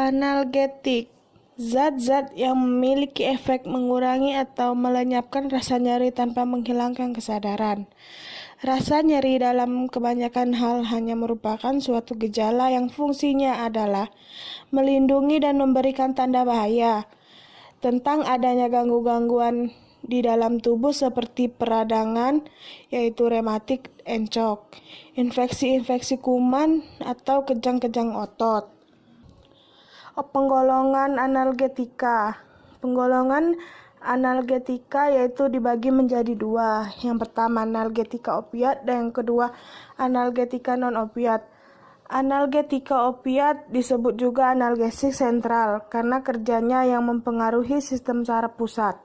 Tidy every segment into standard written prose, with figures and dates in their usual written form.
Analgetik, zat-zat yang memiliki efek mengurangi atau melenyapkan rasa nyeri tanpa menghilangkan kesadaran. Rasa nyeri dalam kebanyakan hal hanya merupakan suatu gejala yang fungsinya adalah melindungi dan memberikan tanda bahaya tentang adanya gangguan di dalam tubuh seperti peradangan, yaitu rematik encok, infeksi-infeksi kuman, atau kejang-kejang otot. Penggolongan analgetika. Penggolongan analgetika yaitu dibagi menjadi dua. Yang pertama analgetika opiat dan yang kedua analgetika non-opiat. Analgetika opiat disebut juga analgesik sentral karena kerjanya yang mempengaruhi sistem saraf pusat.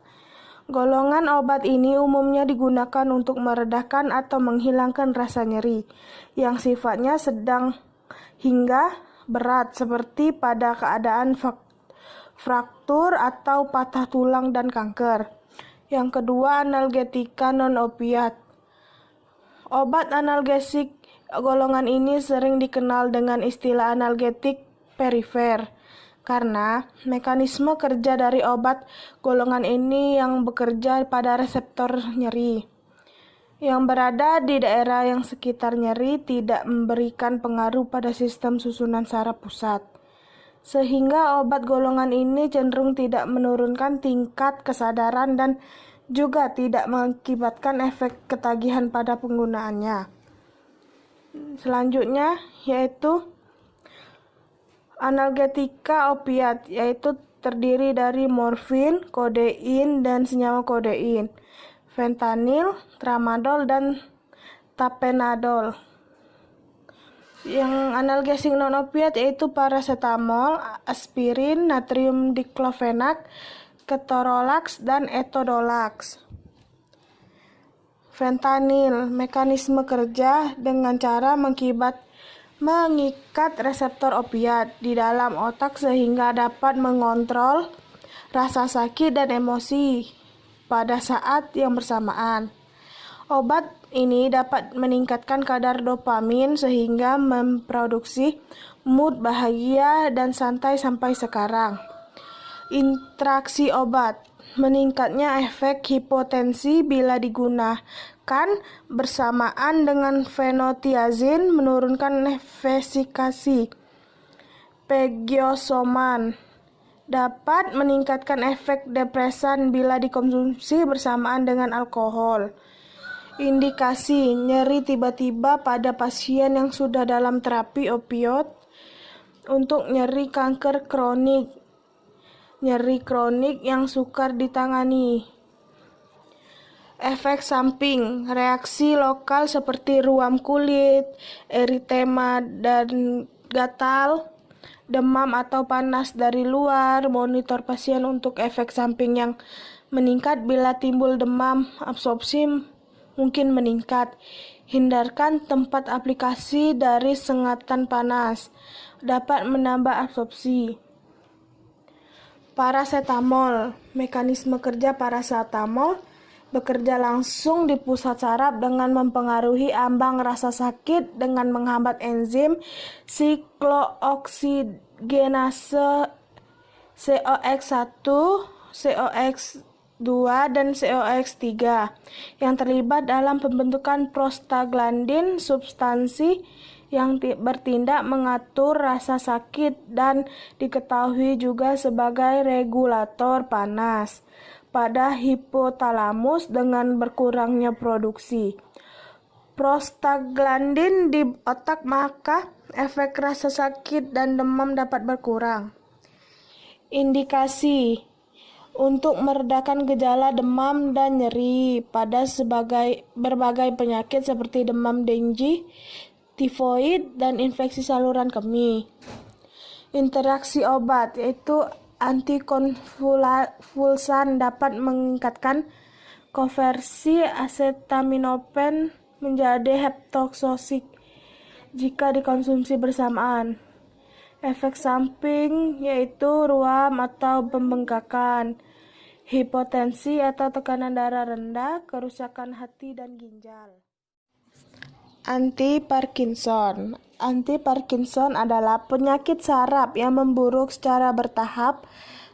Golongan obat ini umumnya digunakan untuk meredakan atau menghilangkan rasa nyeri yang sifatnya sedang hingga berat seperti pada keadaan fraktur atau patah tulang dan kanker. Yang kedua, analgetika non-opiat. Obat analgesik golongan ini sering dikenal dengan istilah analgetik perifer karena mekanisme kerja dari obat golongan ini yang bekerja pada reseptor nyeri yang berada di daerah yang sekitar nyeri, tidak memberikan pengaruh pada sistem susunan saraf pusat. Sehingga obat golongan ini cenderung tidak menurunkan tingkat kesadaran dan juga tidak mengakibatkan efek ketagihan pada penggunaannya. Selanjutnya yaitu analgetika opiat, yaitu terdiri dari morfin, kodein, dan senyawa kodein, fentanil, tramadol, dan tapenadol. Yang analgesik non-opiat yaitu paracetamol, aspirin, natrium diklofenak, ketorolax, dan etodolax. Fentanil, mekanisme kerja dengan cara mengikat reseptor opiat di dalam otak sehingga dapat mengontrol rasa sakit dan emosi pada saat yang bersamaan. Obat ini dapat meningkatkan kadar dopamin sehingga memproduksi mood bahagia dan santai sampai sekarang. Interaksi obat. Meningkatnya efek hipotensi bila digunakan bersamaan dengan fenotiazin, menurunkan efikasi pegiosoman. Dapat meningkatkan efek depresan bila dikonsumsi bersamaan dengan alkohol. Indikasi nyeri tiba-tiba pada pasien yang sudah dalam terapi opioid untuk nyeri kanker kronik. Nyeri kronik yang sukar ditangani. Efek samping, reaksi lokal seperti ruam kulit, eritema dan gatal, demam atau panas dari luar. Monitor pasien untuk efek samping yang meningkat bila timbul demam, absorpsi mungkin meningkat. Hindarkan tempat aplikasi dari sengatan panas, dapat menambah absorpsi. Paracetamol, mekanisme kerja paracetamol bekerja langsung di pusat saraf dengan mempengaruhi ambang rasa sakit dengan menghambat enzim siklooksidgenase COX-1, COX-2, dan COX-3 yang terlibat dalam pembentukan prostaglandin, substansi yang bertindak mengatur rasa sakit dan diketahui juga sebagai regulator panas pada hipotalamus dengan berkurangnya produksi prostaglandin di otak, maka efek rasa sakit dan demam dapat berkurang. Indikasi untuk meredakan gejala demam dan nyeri pada berbagai penyakit seperti demam dengue, tifoid, dan infeksi saluran kemih. Interaksi obat yaitu antikonvulsan dapat meningkatkan konversi acetaminophen menjadi hepatotoksik jika dikonsumsi bersamaan. Efek samping yaitu ruam atau pembengkakan, hipotensi atau tekanan darah rendah, kerusakan hati dan ginjal. Anti-Parkinson. Anti-Parkinson adalah penyakit saraf yang memburuk secara bertahap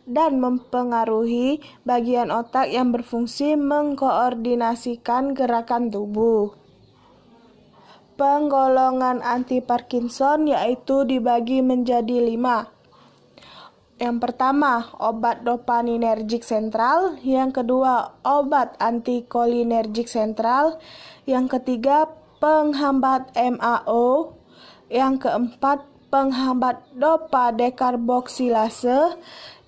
dan mempengaruhi bagian otak yang berfungsi mengkoordinasikan gerakan tubuh. Penggolongan anti-Parkinson yaitu dibagi menjadi 5. Yang pertama, obat dopaminergik sentral. Yang kedua, obat antikolinergik sentral. Yang ketiga, penghambat MAO. Yang keempat, penghambat dopa dekarboksilase.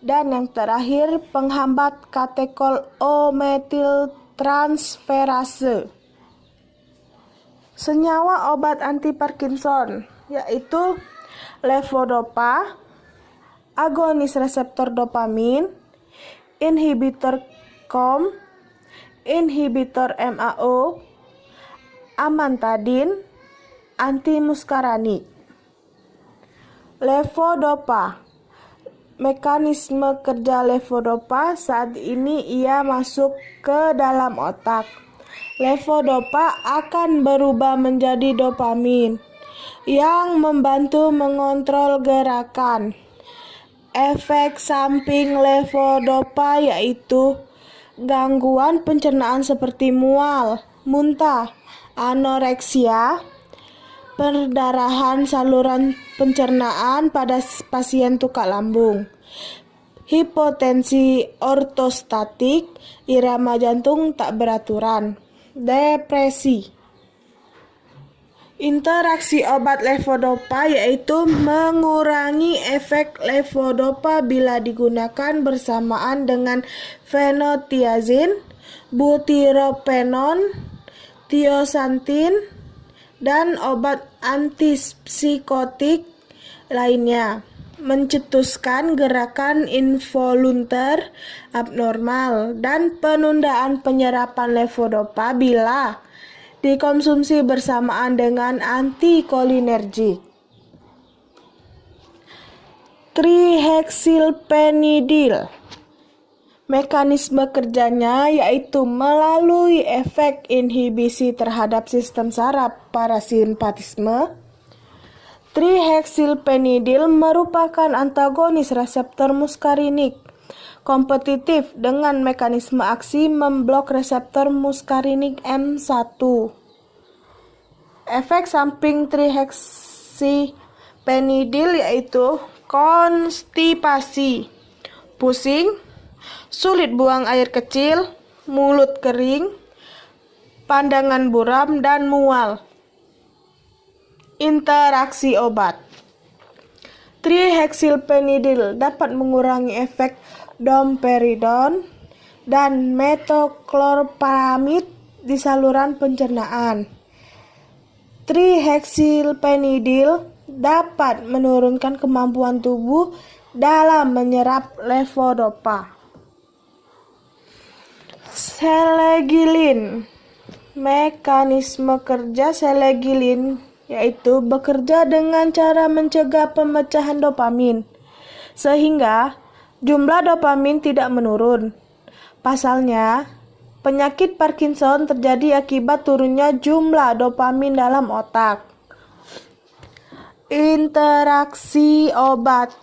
Dan yang terakhir, penghambat katekol O-metiltransferase. Senyawa obat anti-Parkinson yaitu levodopa, agonis reseptor dopamin, inhibitor COMT, inhibitor MAO, amantadin, antimuskaranik. Levodopa. Mekanisme kerja levodopa saat ini ia masuk ke dalam otak. Levodopa akan berubah menjadi dopamin yang membantu mengontrol gerakan. Efek samping levodopa yaitu gangguan pencernaan seperti mual, muntah, anoreksia, perdarahan saluran pencernaan pada pasien tukak lambung, hipotensi ortostatik, irama jantung tak beraturan, depresi. Interaksi obat levodopa yaitu mengurangi efek levodopa bila digunakan bersamaan dengan fenotiazin, butyropenon, tiosantin, dan obat antipsikotik lainnya. Mencetuskan gerakan involuntar abnormal dan penundaan penyerapan levodopa bila dikonsumsi bersamaan dengan antikolinergik. Trihexylpenidil. Mekanisme kerjanya yaitu melalui efek inhibisi terhadap sistem saraf parasimpatisme. Trihexylpenidil merupakan antagonis reseptor muskarinik kompetitif dengan mekanisme aksi memblok reseptor muskarinik M1. Efek samping trihexylpenidil yaitu konstipasi, pusing, sulit buang air kecil, mulut kering, pandangan buram, dan mual. Interaksi obat. Trihexylpenidil dapat mengurangi efek domperidon dan metoclopramid di saluran pencernaan. Trihexylpenidil dapat menurunkan kemampuan tubuh dalam menyerap levodopa. Selegilin. Mekanisme kerja selegilin yaitu bekerja dengan cara mencegah pemecahan dopamin, sehingga jumlah dopamin tidak menurun. Pasalnya, penyakit Parkinson terjadi akibat turunnya jumlah dopamin dalam otak. Interaksi obat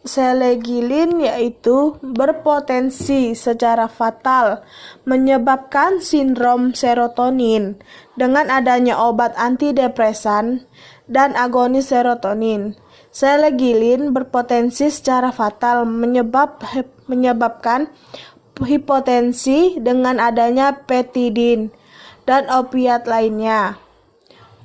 selegilin yaitu berpotensi secara fatal menyebabkan sindrom serotonin dengan adanya obat antidepresan dan agonis serotonin. Selegilin berpotensi secara fatal menyebabkan hipotensi dengan adanya petidin dan opiat lainnya.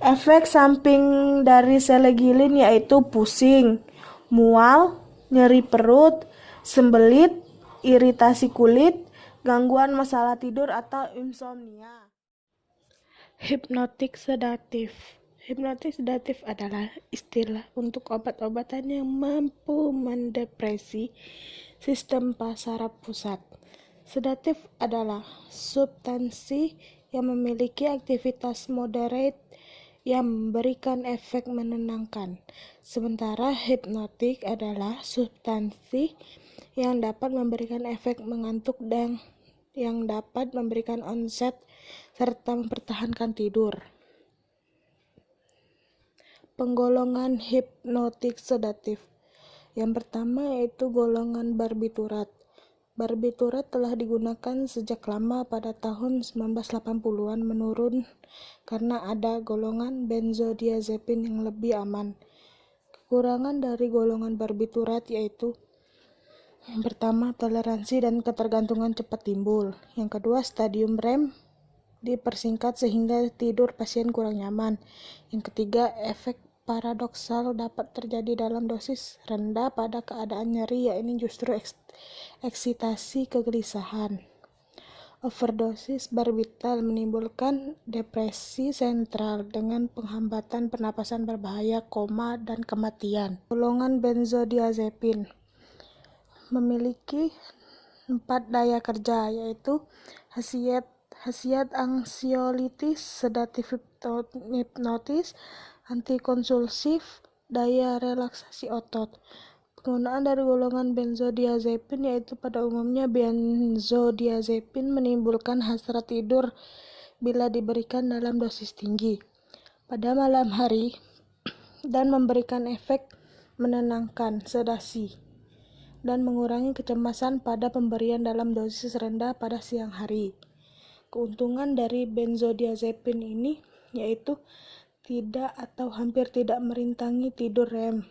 Efek samping dari selegilin yaitu pusing, mual, nyeri perut, sembelit, iritasi kulit, gangguan masalah tidur atau insomnia. Hipnotik sedatif. Hipnotik sedatif adalah istilah untuk obat-obatan yang mampu mendepresi sistem saraf pusat. Sedatif adalah substansi yang memiliki aktivitas moderate yang memberikan efek menenangkan. Sementara hipnotik adalah substansi yang dapat memberikan efek mengantuk dan yang dapat memberikan onset serta mempertahankan tidur. penggolongan hipnotik sedatif. Yang pertama yaitu golongan barbiturat. Barbiturat telah digunakan sejak lama pada tahun 1980-an menurun karena ada golongan benzodiazepin yang lebih aman. Kekurangan dari golongan barbiturat yaitu yang pertama, toleransi dan ketergantungan cepat timbul. Yang kedua, stadium REM dipersingkat sehingga tidur pasien kurang nyaman. Yang ketiga, efek paradoksal dapat terjadi dalam dosis rendah pada keadaan nyeri, yaitu justru eksitasi kegelisahan. Overdosis barbital menimbulkan depresi sentral dengan penghambatan pernapasan berbahaya, koma, dan kematian. Golongan benzodiazepin memiliki 4 daya kerja, yaitu khasiat anksiolitis, sedatif hipnotis, antikonvulsif, daya relaksasi otot. Penggunaan dari golongan benzodiazepin yaitu pada umumnya benzodiazepin menimbulkan hasrat tidur bila diberikan dalam dosis tinggi pada malam hari dan memberikan efek menenangkan, sedasi, dan mengurangi kecemasan pada pemberian dalam dosis rendah pada siang hari. Keuntungan dari benzodiazepin ini yaitu tidak atau hampir tidak merintangi tidur REM.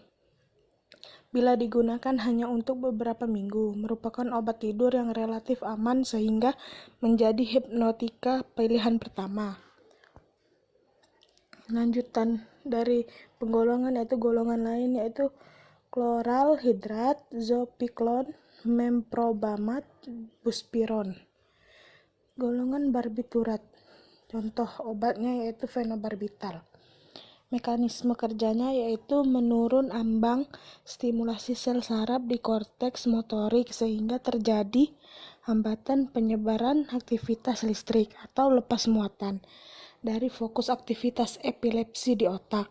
Bila digunakan hanya untuk beberapa minggu, merupakan obat tidur yang relatif aman sehingga menjadi hipnotika pilihan pertama. Lanjutan dari penggolongan yaitu golongan lain yaitu chloral hidrat, zopiklon, memprobamat, buspiron. Golongan barbiturat. Contoh obatnya yaitu fenobarbital. Mekanisme kerjanya yaitu menurun ambang stimulasi sel saraf di korteks motorik sehingga terjadi hambatan penyebaran aktivitas listrik atau lepas muatan dari fokus aktivitas epilepsi di otak.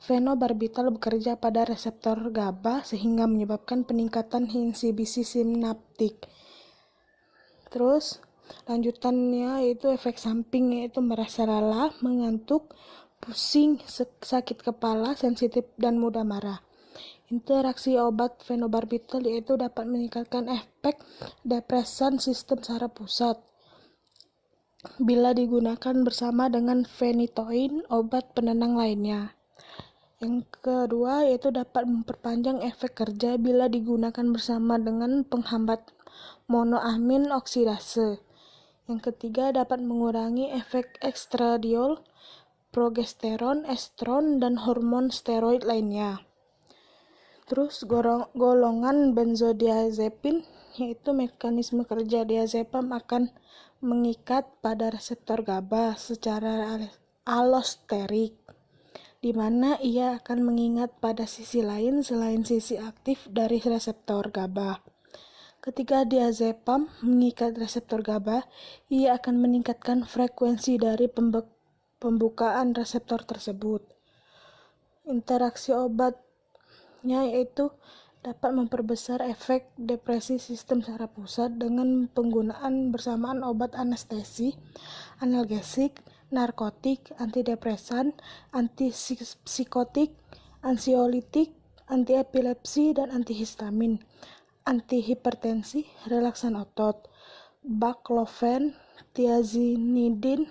Fenobarbital bekerja pada reseptor GABA sehingga menyebabkan peningkatan inhibisi sinaptik. Terus lanjutannya yaitu efek samping yaitu merasa lelah, mengantuk, pusing, sakit kepala, sensitif, dan mudah marah. Interaksi obat fenobarbital yaitu dapat meningkatkan efek depresan sistem saraf pusat bila digunakan bersama dengan phenytoin, obat penenang lainnya. Yang kedua yaitu dapat memperpanjang efek kerja bila digunakan bersama dengan penghambat monoamin oksidase. Yang ketiga dapat mengurangi efek estradiol, progesteron, estron, dan hormon steroid lainnya. Terus golongan benzodiazepin yaitu mekanisme kerja diazepam akan mengikat pada reseptor GABA secara allosterik, di mana ia akan mengingat pada sisi lain selain sisi aktif dari reseptor GABA. Ketika diazepam mengikat reseptor GABA, ia akan meningkatkan frekuensi dari pembukaan reseptor tersebut. Interaksi obatnya yaitu dapat memperbesar efek depresi sistem saraf pusat dengan penggunaan bersamaan obat anestesi, analgesik, narkotik, antidepresan, antipsikotik, ansiolitik, antiepilepsi, dan antihistamin, antihipertensi, relaksan otot, baclofen, tiazinidin,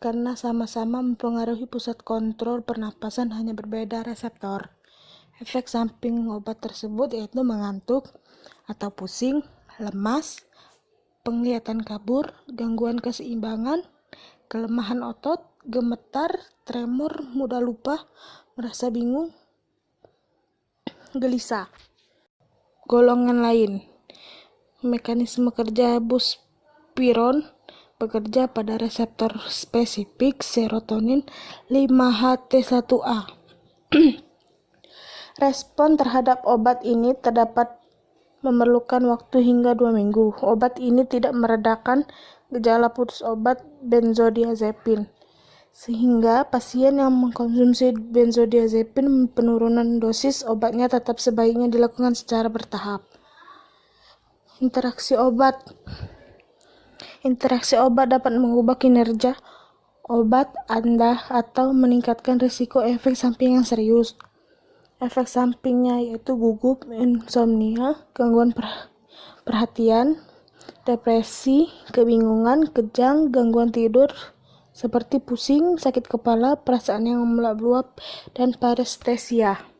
karena sama-sama mempengaruhi pusat kontrol pernapasan hanya berbeda reseptor. Efek samping obat tersebut yaitu mengantuk atau pusing, lemas, penglihatan kabur, gangguan keseimbangan, kelemahan otot, gemetar, tremor, mudah lupa, merasa bingung, gelisah. Golongan lain. Mekanisme kerja buspiron bekerja pada reseptor spesifik serotonin 5-HT1A. Respon terhadap obat ini terdapat memerlukan waktu hingga 2 minggu. Obat ini tidak meredakan gejala putus obat benzodiazepin, sehingga pasien yang mengkonsumsi benzodiazepin penurunan dosis obatnya tetap sebaiknya dilakukan secara bertahap. Interaksi obat dapat mengubah kinerja obat Anda atau meningkatkan risiko efek samping yang serius. Efek sampingnya yaitu gugup, insomnia, gangguan perhatian, depresi, kebingungan, kejang, gangguan tidur seperti pusing, sakit kepala, perasaan yang meluap-luap, dan parestesia.